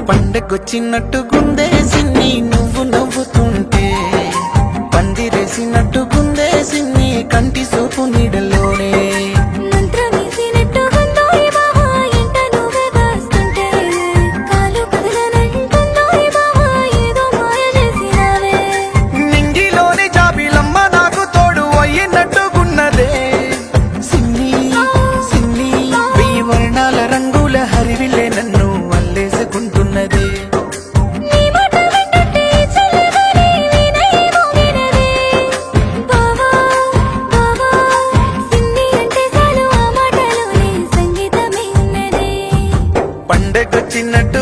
పండగొచ్చినట్టు గుందే సిన్ని నువ్వు నవ్వుతుంటే, పందిరేసినట్టు గుందే సిన్ని కంటి సూపు నీడలోనే. నింగిలోని జాబిలమ్మ నాకు తోడు అయ్యినట్టుగున్నదే సిన్ని సిన్ని, వెయ్యి వర్ణాల రంగుల హరివిలే నన్ను అల్లేసుకుంటున్నదే. పండగొచ్చినట్టు